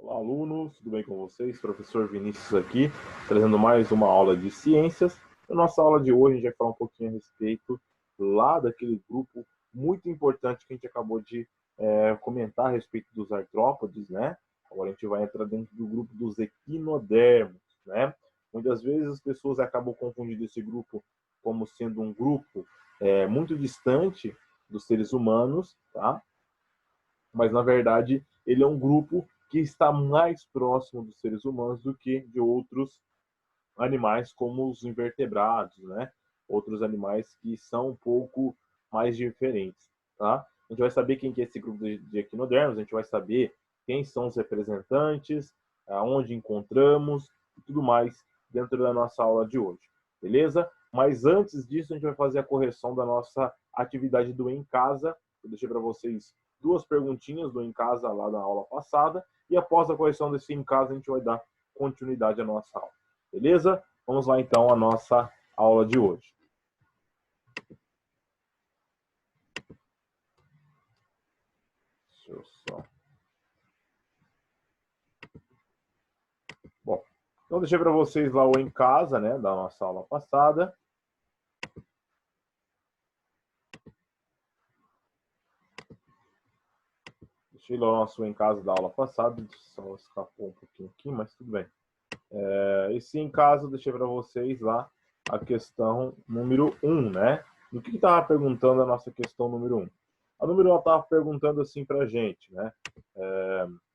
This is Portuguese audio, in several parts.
Olá, alunos, tudo bem com vocês? Professor Vinícius aqui, trazendo mais uma aula de ciências. Na nossa aula de hoje, a gente vai falar um pouquinho a respeito lá daquele grupo muito importante que a gente acabou de comentar a respeito dos artrópodes, né? Agora a gente vai entrar dentro do grupo dos equinodermos, né? Muitas vezes as pessoas acabam confundindo esse grupo como sendo um grupo muito distante dos seres humanos, tá? Mas na verdade ele é um grupo que está mais próximo dos seres humanos do que de outros animais como os invertebrados, né? Outros animais que são um pouco mais diferentes, tá? A gente vai saber quem que é esse grupo de equinodermos, a gente vai saber quem são os representantes, aonde encontramos e tudo mais dentro da nossa aula de hoje, beleza? Mas antes disso, a gente vai fazer a correção da nossa atividade do Em Casa. Eu deixei para vocês duas perguntinhas do Em Casa lá na aula passada, e após a correção desse Em Casa, a gente vai dar continuidade à nossa aula. Beleza? Vamos lá então à nossa aula de hoje. Deixa eu só. Bom, então deixei para vocês lá o Em Casa, né, da nossa aula passada. Deixei lá o nosso Em Casa da aula passada, só escapou um pouquinho aqui, mas tudo bem. Esse Em Casa eu deixei para vocês lá a questão número 1, né? Do que estava perguntando a nossa questão número 1? A número 1 estava perguntando assim para a gente, né?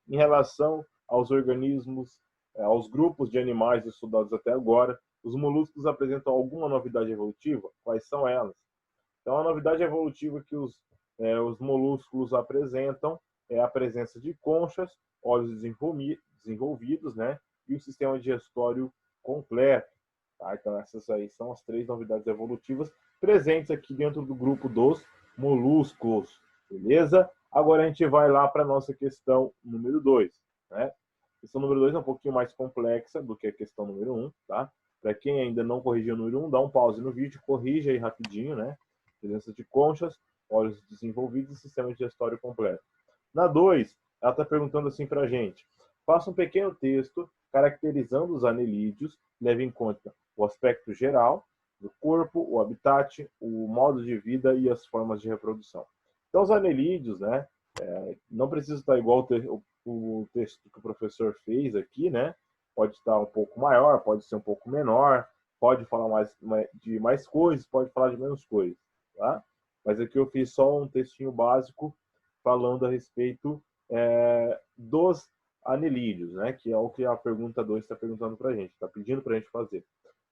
Em relação aos organismos, aos grupos de animais estudados até agora, os moluscos apresentam alguma novidade evolutiva? Quais são elas? Então, a novidade evolutiva que os moluscos apresentam é a presença de conchas, olhos desenvolvidos, né? E o sistema digestório completo. Tá? Então, essas aí são as três novidades evolutivas presentes aqui dentro do grupo dos moluscos. Beleza? Agora a gente vai lá para a nossa questão número 2. Né? A questão número 2 é um pouquinho mais complexa do que a questão número 1. Tá? Para quem ainda não corrigiu o número 1, dá um pause no vídeo, corrija aí rapidinho, né? Presença de conchas, olhos desenvolvidos e sistema digestório completo. Na 2, ela está perguntando assim para a gente. Faça um pequeno texto caracterizando os anelídeos, leve em conta o aspecto geral do corpo, o habitat, o modo de vida e as formas de reprodução. Então, os anelídeos, né, não precisa estar igual o texto que o professor fez aqui, né? Pode estar um pouco maior, pode ser um pouco menor, pode falar de mais coisas, pode falar de menos coisas, tá? Mas aqui eu fiz só um textinho básico falando a respeito dos anelídeos, né? Que é o que a pergunta 2 está perguntando para a gente, está pedindo para a gente fazer.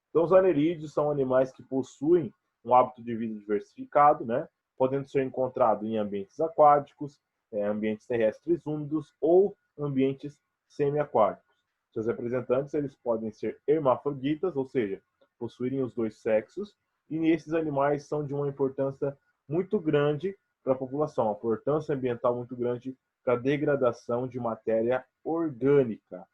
Então, os anelídeos são animais que possuem um hábito de vida diversificado, né? Podendo ser encontrado em ambientes aquáticos, ambientes terrestres úmidos ou ambientes semiaquáticos. Seus representantes eles podem ser hermafroditas, ou seja, possuírem os dois sexos, e esses animais são de uma importância muito grande para a população, uma importância ambiental muito grande para a degradação de matéria orgânica.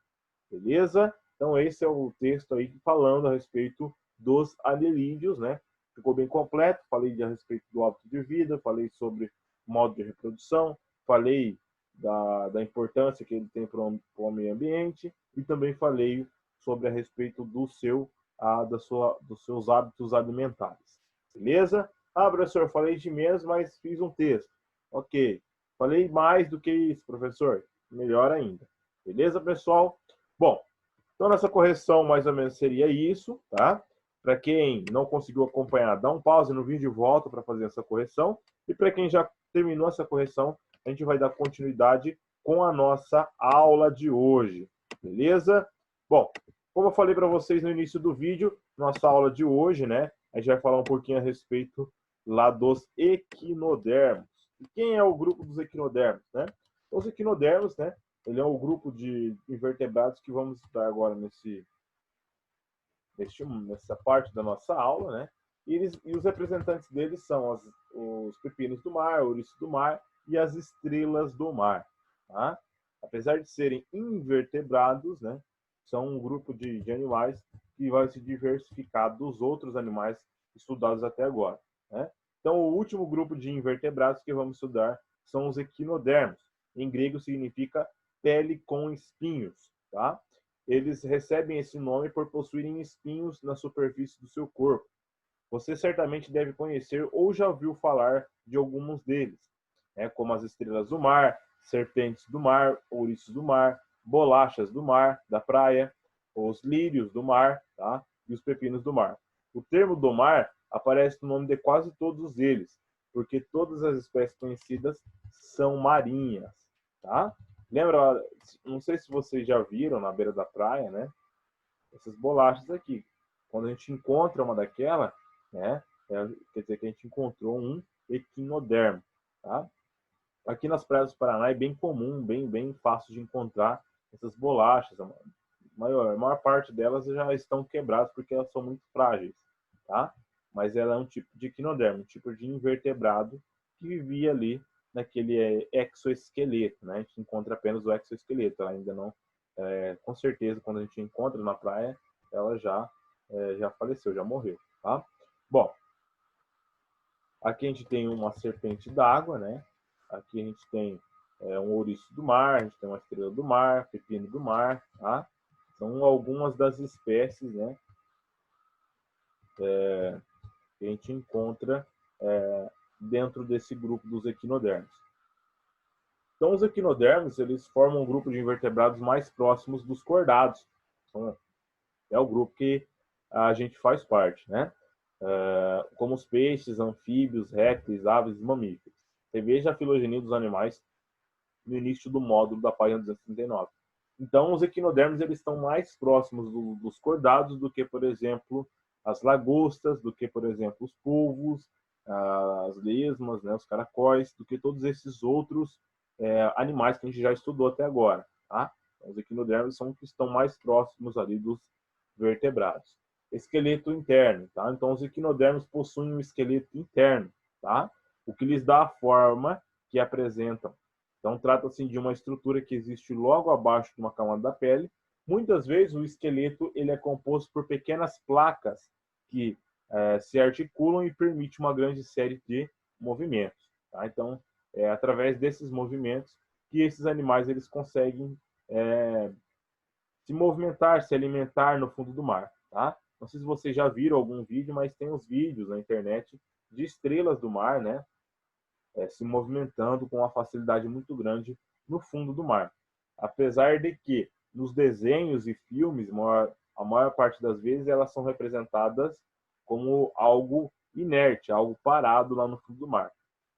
Beleza? Então, esse é o texto aí falando a respeito dos anelídeos, né? Ficou bem completo. Falei a respeito do hábito de vida, falei sobre o modo de reprodução, falei da importância que ele tem para o meio ambiente e também falei sobre a respeito dos seus hábitos alimentares. Beleza? Ah, professor, falei de menos, mas fiz um texto. Ok. Falei mais do que isso, professor. Melhor ainda. Beleza, pessoal? Bom, então nessa correção mais ou menos seria isso, tá? Para quem não conseguiu acompanhar, dá um pause no vídeo e volta para fazer essa correção. E para quem já terminou essa correção, a gente vai dar continuidade com a nossa aula de hoje, beleza? Bom, como eu falei para vocês no início do vídeo, nossa aula de hoje, né? A gente vai falar um pouquinho a respeito lá dos equinodermos. E quem é o grupo dos equinodermos, né? Os equinodermos, né? Ele é o grupo de invertebrados que vamos estudar agora nessa parte da nossa aula, né? E os representantes deles são os pepinos do mar, o ouriço do mar e as estrelas do mar. Tá? Apesar de serem invertebrados, né? São um grupo de animais que vai se diversificar dos outros animais estudados até agora. Né? Então, o último grupo de invertebrados que vamos estudar são os equinodermos. Em grego significa pele com espinhos, tá? Eles recebem esse nome por possuírem espinhos na superfície do seu corpo. Você certamente deve conhecer ou já ouviu falar de alguns deles, né? Como as estrelas do mar, serpentes do mar, ouriços do mar, bolachas do mar, da praia, os lírios do mar, tá? E os pepinos do mar. O termo do mar aparece no nome de quase todos eles, porque todas as espécies conhecidas são marinhas, tá? Lembra, não sei se vocês já viram na beira da praia, né? Essas bolachas aqui. Quando a gente encontra uma daquela, né? Quer dizer que a gente encontrou um equinodermo, tá? Aqui nas praias do Paraná é bem comum, bem fácil de encontrar essas bolachas. A maior parte delas já estão quebradas porque elas são muito frágeis, tá? Mas ela é um tipo de equinodermo, um tipo de invertebrado que vivia ali naquele exoesqueleto, né? A gente encontra apenas o exoesqueleto, ela ainda não, com certeza, quando a gente encontra na praia, ela já faleceu, já morreu, tá? Bom, aqui a gente tem uma serpente d'água, né? Aqui a gente tem um ouriço do mar, a gente tem uma estrela do mar, pepino do mar, tá? São algumas das espécies, né? Que a gente encontra dentro desse grupo dos equinodermos. Então, os equinodermos, eles formam um grupo de invertebrados mais próximos dos cordados. Então, é o grupo que a gente faz parte, né? Como os peixes, anfíbios, répteis, aves e mamíferos. Você veja a filogenia dos animais no início do módulo da página 239. Então, os equinodermos eles estão mais próximos dos cordados do que, por exemplo, as lagostas, do que, por exemplo, os polvos, as lesmas, né, os caracóis, do que todos esses outros animais que a gente já estudou até agora. Tá? Então, os equinodermos são os que estão mais próximos ali dos vertebrados. Esqueleto interno. Tá? Então, os equinodermos possuem um esqueleto interno, tá? O que lhes dá a forma que apresentam. Então, trata-se de uma estrutura que existe logo abaixo de uma camada da pele. Muitas vezes, o esqueleto ele é composto por pequenas placas que se articulam e permitem uma grande série de movimentos. Tá? Então, é através desses movimentos que esses animais eles conseguem se movimentar, se alimentar no fundo do mar. Tá? Não sei se vocês já viram algum vídeo, mas tem uns vídeos na internet de estrelas do mar, né? Se movimentando com uma facilidade muito grande no fundo do mar. Apesar de que, nos desenhos e filmes, a maior parte das vezes, elas são representadas como algo inerte, algo parado lá no fundo do mar.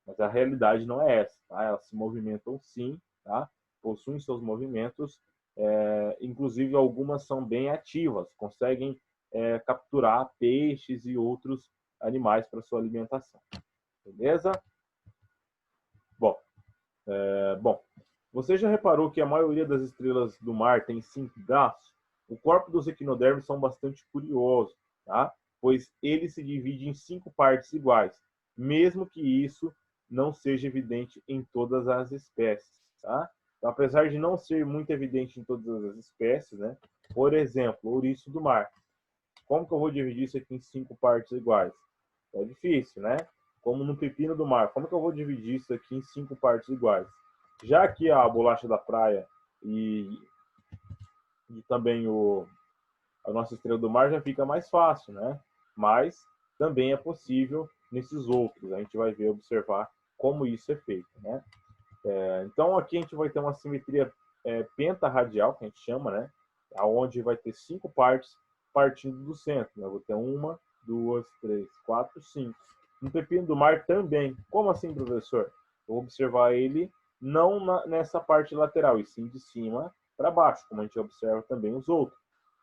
Mas a realidade não é essa. Tá? Elas se movimentam sim, tá? Possuem seus movimentos, inclusive algumas são bem ativas, conseguem capturar peixes e outros animais para sua alimentação. Beleza? Bom, você já reparou que a maioria das estrelas do mar tem 5 braços? O corpo dos equinodermos são bastante curiosos, tá? Pois ele se divide em 5 partes iguais, mesmo que isso não seja evidente em todas as espécies, tá? Então, apesar de não ser muito evidente em todas as espécies, né? Por exemplo, o ouriço do mar. Como que eu vou dividir isso aqui em 5 partes iguais? É difícil, né? Como no pepino do mar. Como que eu vou dividir isso aqui em 5 partes iguais? Já que a bolacha da praia e também a nossa estrela do mar já fica mais fácil, né? Mas também é possível nesses outros. A gente vai ver, observar como isso é feito, né? Então aqui a gente vai ter uma simetria pentarradial, que a gente chama, né? Onde vai ter 5 partes partindo do centro. Né? Eu vou ter 1, 2, 3, 4, 5. No pepino do mar também. Como assim, professor? Eu vou observar ele não nessa parte lateral, e sim de cima para baixo, como a gente observa também os outros.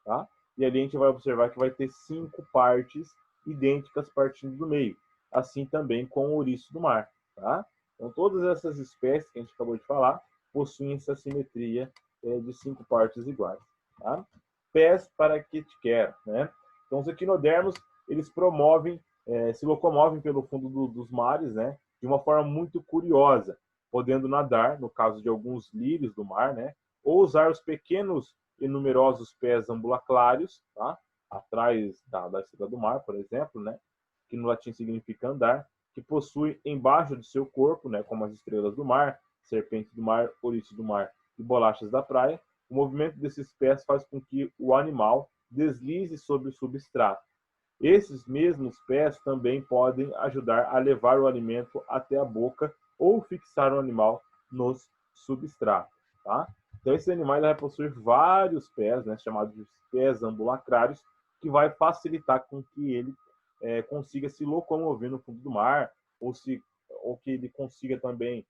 Tá? E ali a gente vai observar que vai ter 5 partes idênticas partindo do meio. Assim também com o ouriço do mar. Tá? Então, todas essas espécies que a gente acabou de falar possuem essa simetria de 5 partes iguais. Tá? Pés para que te quer, né? Então, os equinodermos, eles se locomovem pelo fundo dos mares, né? De uma forma muito curiosa, podendo nadar, no caso de alguns lírios do mar, né? Ou usar os pequenos e numerosos pés ambulacrários, tá? Atrás da estrela do mar, por exemplo, né? Que no latim significa andar, que possui embaixo do seu corpo, né? Como as estrelas do mar, serpentes do mar, ouriços do mar e bolachas da praia, o movimento desses pés faz com que o animal deslize sobre o substrato. Esses mesmos pés também podem ajudar a levar o alimento até a boca ou fixar o animal nos substratos. Tá? Então, esse animal vai possuir vários pés, né, chamados de pés ambulacrários, que vai facilitar com que ele consiga se locomover no fundo do mar, ou que ele consiga também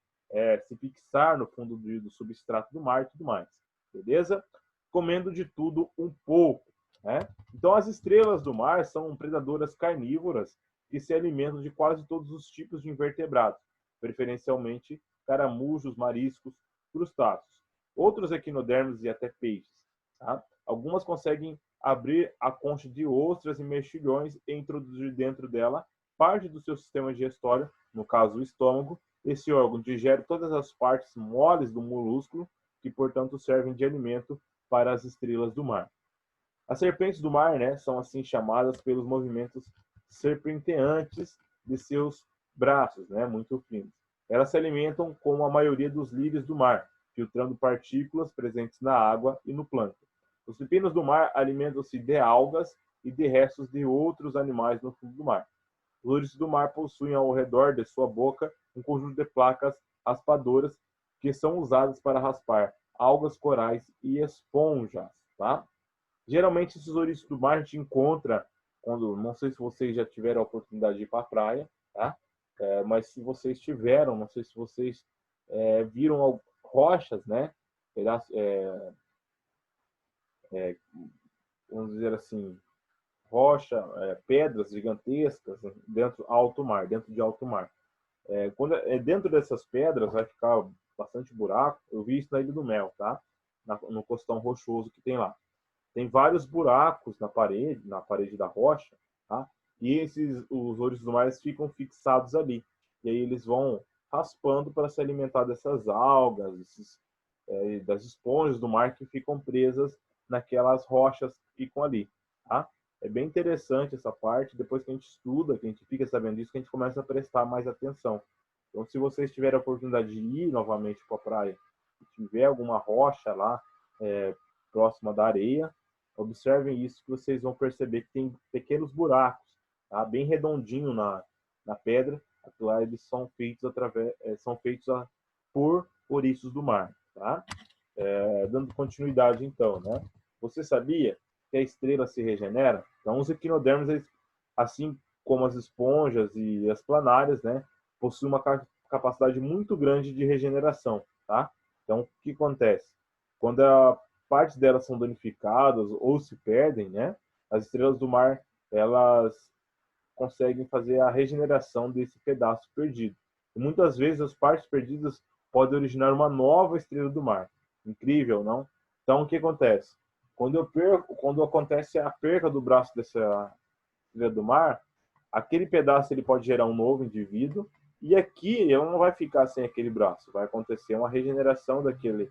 se fixar no fundo do substrato do mar e tudo mais. Beleza? Comendo de tudo um pouco. Né? Então, as estrelas do mar são predadoras carnívoras que se alimentam de quase todos os tipos de invertebrados, preferencialmente caramujos, mariscos, crustáceos, outros equinodermos e até peixes. Tá? Algumas conseguem abrir a concha de ostras e mexilhões e introduzir dentro dela parte do seu sistema digestório, no caso o estômago. Esse órgão digere todas as partes moles do molúsculo, que portanto servem de alimento para as estrelas do mar. As serpentes do mar, né, são assim chamadas pelos movimentos serpenteantes de seus braços, né, muito finos. Elas se alimentam como a maioria dos lírios do mar, filtrando partículas presentes na água e no plâncton. Os pepinos do mar alimentam-se de algas e de restos de outros animais no fundo do mar. Os ouriços do mar possuem ao redor de sua boca um conjunto de placas raspadoras que são usadas para raspar algas, corais e esponjas. Tá? Geralmente, esses ouriços do mar a gente encontra quando, não sei se vocês já tiveram a oportunidade de ir para a praia, tá? Mas se vocês tiveram, não sei se vocês viram rochas, né? Vamos dizer assim, pedras gigantescas dentro de alto mar. Quando dentro dessas pedras vai ficar bastante buraco. Eu vi isso na Ilha do Mel, tá? No costão rochoso que tem lá. Tem vários buracos na parede da rocha, tá? E os ouriços do mar ficam fixados ali. E aí eles vão raspando para se alimentar dessas algas, das esponjas do mar que ficam presas naquelas rochas que ficam ali, tá? É bem interessante essa parte. Depois que a gente estuda, que a gente fica sabendo disso, que a gente começa a prestar mais atenção. Então, se vocês tiverem a oportunidade de ir novamente para a praia, se tiver alguma rocha lá próxima da areia, observem isso que vocês vão perceber que tem pequenos buracos, tá? Bem redondinho na pedra. Lá eles são feitos por ouriços do mar, tá? Dando continuidade então, né? Você sabia que a estrela se regenera? Então os equinodermos, eles, assim como as esponjas e as planárias, né, possuem uma capacidade muito grande de regeneração, tá? Então o que acontece? Quando partes delas são danificadas ou se perdem, né? As estrelas do mar, elas conseguem fazer a regeneração desse pedaço perdido. E muitas vezes as partes perdidas podem originar uma nova estrela do mar. Incrível, não? Então o que acontece? Quando acontece a perda do braço dessa estrela do mar, aquele pedaço ele pode gerar um novo indivíduo e aqui ela não vai ficar sem aquele braço, vai acontecer uma regeneração daquela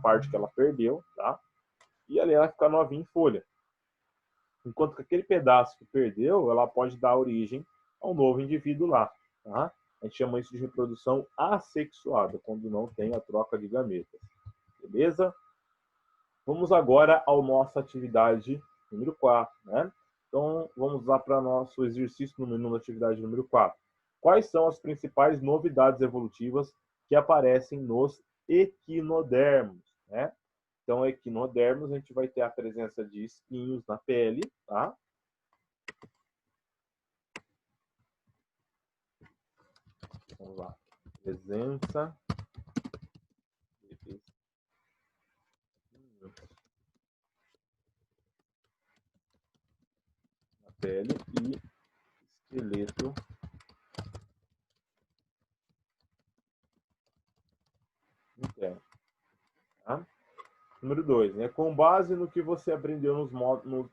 parte que ela perdeu, tá? E ali ela vai ficar novinha em folha. Enquanto que aquele pedaço que perdeu, ela pode dar origem a um novo indivíduo lá, tá? A gente chama isso de reprodução assexuada, quando não tem a troca de gametas. Beleza? Vamos agora à nossa atividade número 4, né? Então, vamos lá para nosso exercício no menu da atividade número 4. Quais são as principais novidades evolutivas que aparecem nos equinodermos, né? Então, equinodermos, a gente vai ter a presença de espinhos na pele, tá? Vamos lá. Presença de espinhos na pele e esqueleto interno, tá? Número 2, né? Com base no que você aprendeu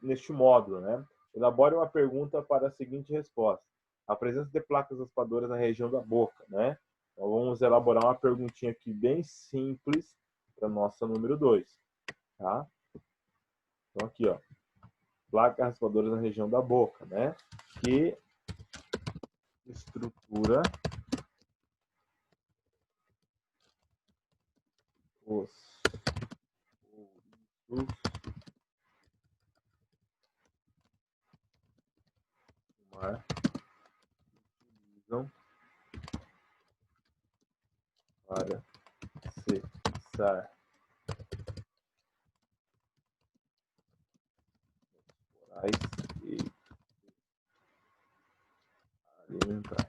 neste módulo, né? Elabore uma pergunta para a seguinte resposta. A presença de placas raspadoras na região da boca, né? Então, vamos elaborar uma perguntinha aqui bem simples para a nossa número 2, tá? Então, aqui, ó. Placas raspadoras na região da boca, né? Que estrutura Os ouriços do mar utilizam para cessar corais e alimentar.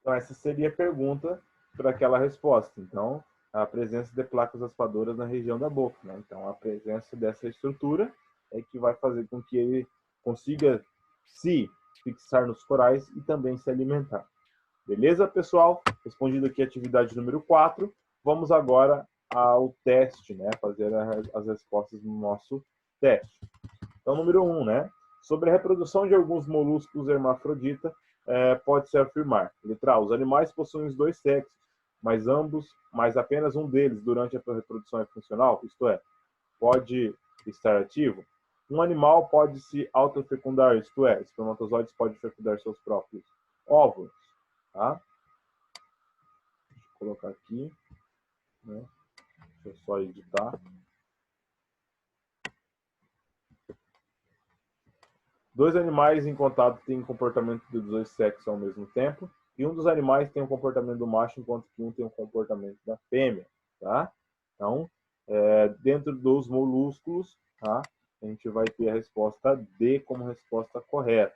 Então, essa seria a pergunta para aquela resposta. Então, a presença de placas raspadoras na região da boca, né? Então, a presença dessa estrutura é que vai fazer com que ele consiga se fixar nos corais e também se alimentar. Beleza, pessoal? Respondido aqui a atividade número 4. Vamos agora ao teste, né? Fazer as respostas no nosso teste. Então, número 1, né? Sobre a reprodução de alguns moluscos hermafrodita, pode-se afirmar. Letra A. Os animais possuem os dois sexos, mas apenas um deles durante a reprodução é funcional, isto é, pode estar ativo. Um animal pode se autofecundar, isto é, espermatozoides podem fecundar seus próprios óvulos. Tá? Deixa eu colocar aqui. Né? Deixa eu só editar. Dois animais em contato têm comportamento dos dois sexos ao mesmo tempo, e um dos animais tem o comportamento do macho, enquanto que um tem o comportamento da fêmea. Tá? Então, dentro dos molúsculos, tá? A gente vai ter a resposta D como resposta correta.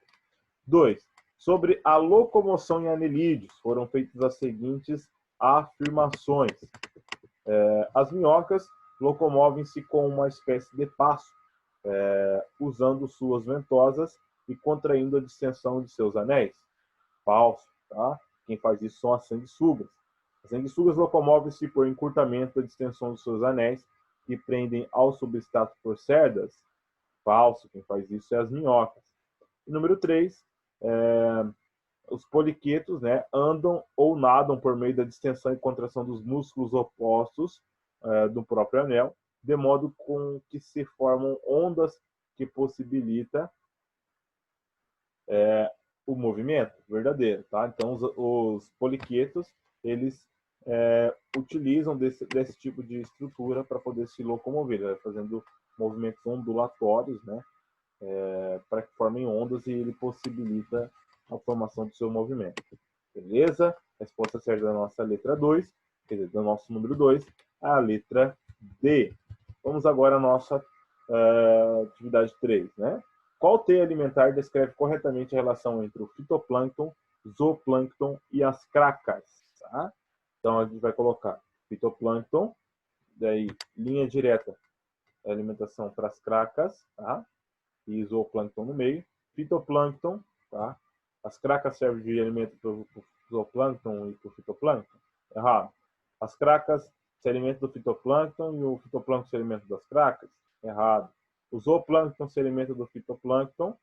2. Sobre a locomoção em anelídeos, foram feitas as seguintes afirmações. As minhocas locomovem-se com uma espécie de passo, usando suas ventosas e contraindo a distensão de seus anéis. Falso, tá? Quem faz isso são as sanguessugas. As sanguessugas locomovem-se por encurtamento da distensão dos seus anéis que prendem ao substrato por cerdas. Falso, quem faz isso é as minhocas. E número 3, os poliquetos, né, andam ou nadam por meio da distensão e contração dos músculos opostos do próprio anel, de modo com que se formam ondas que possibilitam o movimento verdadeiro. Tá? Então, os poliquetos, eles utilizam desse tipo de estrutura para poder se locomover, fazendo movimentos ondulatórios, né, para que formem ondas, e ele possibilita a formação do seu movimento. Beleza? Resposta certa da nossa letra 2, quer dizer, do nosso número 2, a letra D. Vamos agora à nossa atividade 3, né? Qual teia alimentar descreve corretamente a relação entre o fitoplâncton, zooplâncton e as cracas? Tá? Então, a gente vai colocar fitoplâncton, daí linha direta, alimentação para as cracas, tá? E zooplâncton no meio. Fitoplâncton, tá? As cracas servem de alimento para o zooplâncton e para o fitoplâncton? Errado. As cracas se alimentam do fitoplâncton e o fitoplâncton se alimenta das cracas? Errado. O zooplâncton se alimenta do fitoplâncton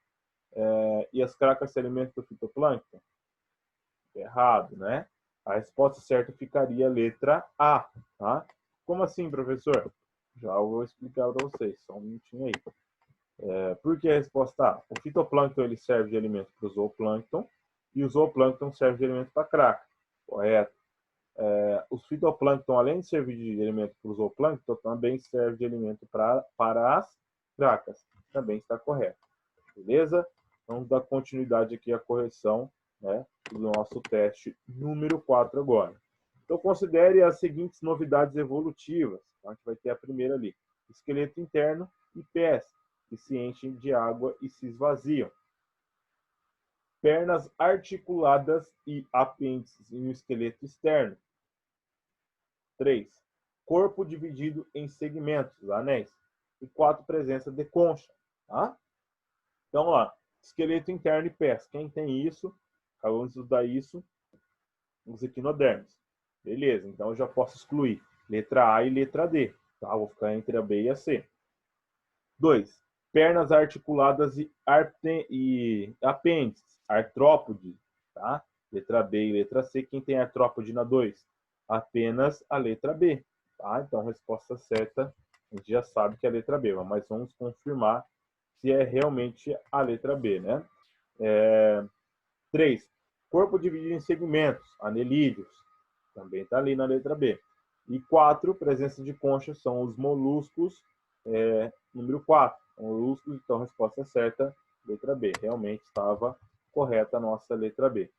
e as cracas se alimentam do fitoplâncton? Errado, né? A resposta certa ficaria a letra A. Tá? Como assim, professor? Já vou explicar para vocês. Só um minutinho aí. Por que a resposta A? O fitoplâncton ele serve de alimento para o zooplâncton e o zooplâncton serve de alimento para a craca. Correto. Os fitoplâncton, além de servir de alimento para o zooplâncton, também serve de alimento para as cracas. Também está correto. Beleza? Vamos dar continuidade aqui à correção, né, do nosso teste número 4 agora. Então, considere as seguintes novidades evolutivas. Então, a gente vai ter a primeira ali. Esqueleto interno e pés, que se enchem de água e se esvaziam. Pernas articuladas e apêndices em um esqueleto externo. 3. Corpo dividido em segmentos, anéis. E 4. Presença de concha. Tá? Então, lá, esqueleto interno e pés. Quem tem isso, acabamos de estudar isso, os equinodermes. Beleza, então eu já posso excluir letra A e letra D. Tá? Vou ficar entre a B e a C. 2. Pernas articuladas e apêndices, artrópode. Tá? Letra B e letra C. Quem tem artrópode na 2? Apenas a letra B. Tá? Então, resposta certa, a gente já sabe que é a letra B, mas vamos confirmar se é realmente a letra B, né? 3. Corpo dividido em segmentos, anelídeos. Também está ali na letra B. E 4, presença de conchas, são os moluscos, número 4. Moluscos, então a resposta certa, letra B. Realmente estava correta a nossa letra B.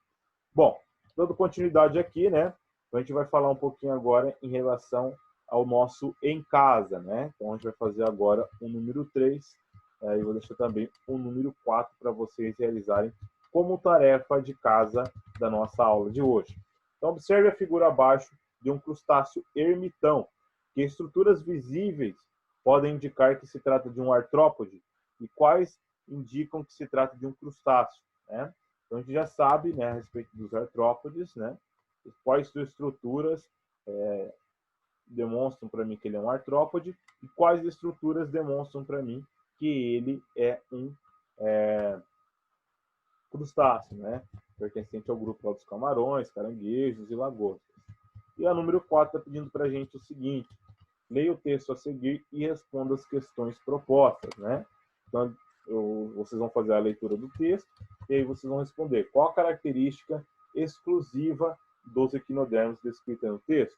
Bom, dando continuidade aqui, né? A gente vai falar um pouquinho agora em relação ao nosso em casa, né? Então a gente vai fazer agora o número 3, e vou deixar também o número 4 para vocês realizarem como tarefa de casa da nossa aula de hoje. Então observe a figura abaixo de um crustáceo ermitão, que estruturas visíveis podem indicar que se trata de um artrópode e quais indicam que se trata de um crustáceo, né? Então a gente já sabe, né, a respeito dos artrópodes, né? Quais estruturas demonstram para mim que ele é um artrópode e quais estruturas demonstram para mim que ele é um crustáceo, né? Pertencente ao grupo dos camarões, caranguejos e lagostas. E a número 4 está pedindo para a gente o seguinte: leia o texto a seguir e responda as questões propostas, né? Então, vocês vão fazer a leitura do texto e aí vocês vão responder qual a característica exclusiva dos equinodermos descrita no texto.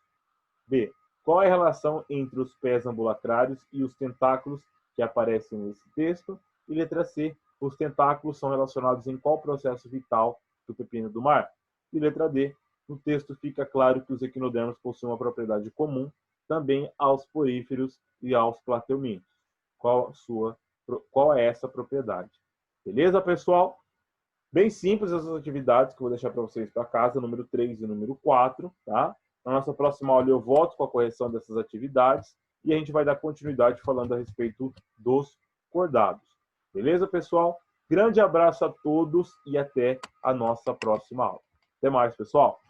B. Qual é a relação entre os pés ambulacrários e os tentáculos que aparecem nesse texto? E letra C. Os tentáculos são relacionados em qual processo vital do pepino do mar? E letra D. No texto fica claro que os equinodermos possuem uma propriedade comum também aos poríferos e aos plateumintos. Qual é essa propriedade? Beleza, pessoal? Bem simples essas atividades que eu vou deixar para vocês para casa, número 3 e número 4, tá? Na nossa próxima aula eu volto com a correção dessas atividades e a gente vai dar continuidade falando a respeito dos cordados. Beleza, pessoal? Grande abraço a todos e até a nossa próxima aula. Até mais, pessoal!